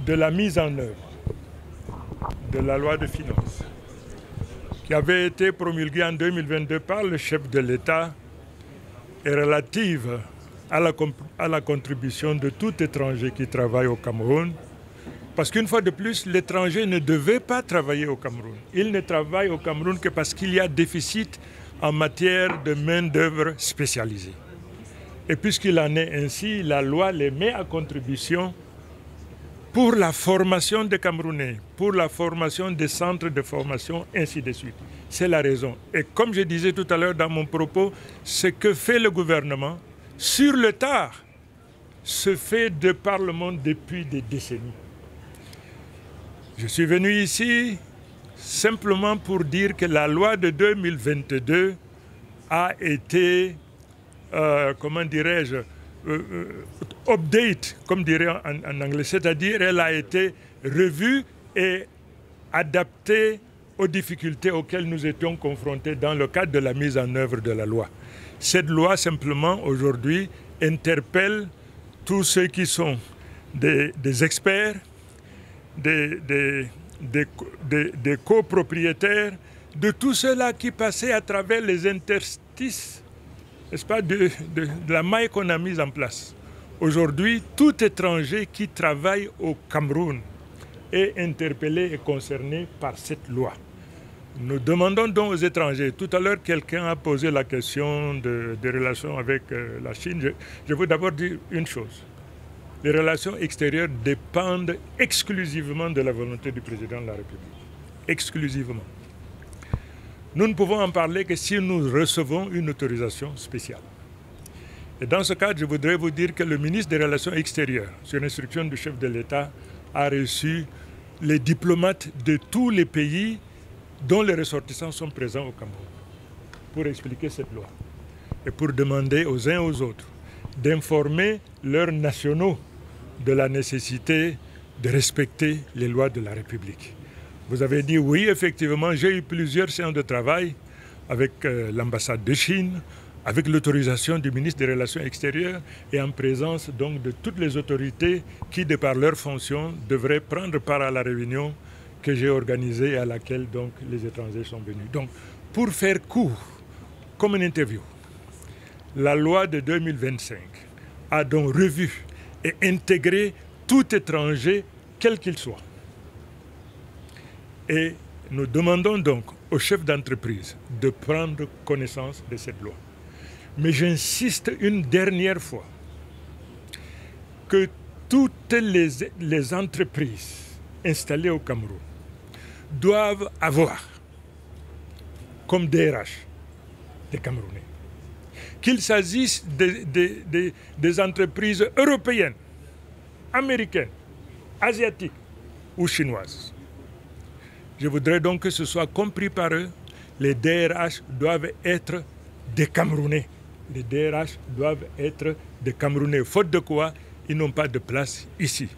de la mise en œuvre de la loi de finances qui avait été promulguée en 2022 par le chef de l'État est relative à la contribution de tout étranger qui travaille au Cameroun. Parce qu'une fois de plus, l'étranger ne devait pas travailler au Cameroun. Il ne travaille au Cameroun que parce qu'il y a déficit en matière de main-d'œuvre spécialisée. Et puisqu'il en est ainsi, la loi les met à contribution pour la formation des Camerounais, pour la formation des centres de formation, ainsi de suite. C'est la raison. Et comme je disais tout à l'heure dans mon propos, ce que fait le gouvernement, sur le tard, se fait de par le monde depuis des décennies. Je suis venu ici simplement pour dire que la loi de 2022 a été, comment dirais-je, update, comme dirait en anglais, c'est-à-dire elle a été revue et adaptée aux difficultés auxquelles nous étions confrontés dans le cadre de la mise en œuvre de la loi. Cette loi, simplement, aujourd'hui, interpelle tous ceux qui sont des experts, des copropriétaires, de tous ceux-là qui passaient à travers les interstices, n'est-ce pas, de la maille qu'on a mise en place. Aujourd'hui, tout étranger qui travaille au Cameroun est interpellé et concerné par cette loi. Nous demandons donc aux étrangers, tout à l'heure quelqu'un a posé la question des relations avec la Chine. Je veux d'abord dire une chose. Les relations extérieures dépendent exclusivement de la volonté du président de la République. Exclusivement. Nous ne pouvons en parler que si nous recevons une autorisation spéciale. Et dans ce cadre, je voudrais vous dire que le ministre des Relations extérieures, sur instruction du chef de l'État, a reçu les diplomates de tous les pays dont les ressortissants sont présents au Cameroun pour expliquer cette loi et pour demander aux uns et aux autres d'informer leurs nationaux de la nécessité de respecter les lois de la République. Vous avez dit oui, effectivement, j'ai eu plusieurs séances de travail avec l'ambassade de Chine, avec l'autorisation du ministre des Relations extérieures et en présence donc de toutes les autorités qui, de par leurs fonctions, devraient prendre part à la réunion que j'ai organisée et à laquelle donc les étrangers sont venus. Donc, pour faire court, comme une interview, la loi de 2025 a donc revu et intégré tout étranger, quel qu'il soit. Et nous demandons donc aux chefs d'entreprise de prendre connaissance de cette loi. Mais j'insiste une dernière fois que toutes les entreprises installées au Cameroun doivent avoir comme DRH des Camerounais. Qu'il s'agisse des entreprises européennes, américaines, asiatiques ou chinoises. Je voudrais donc que ce soit compris par eux, les DRH doivent être des Camerounais. Les DRH doivent être des Camerounais. Faute de quoi, ils n'ont pas de place ici.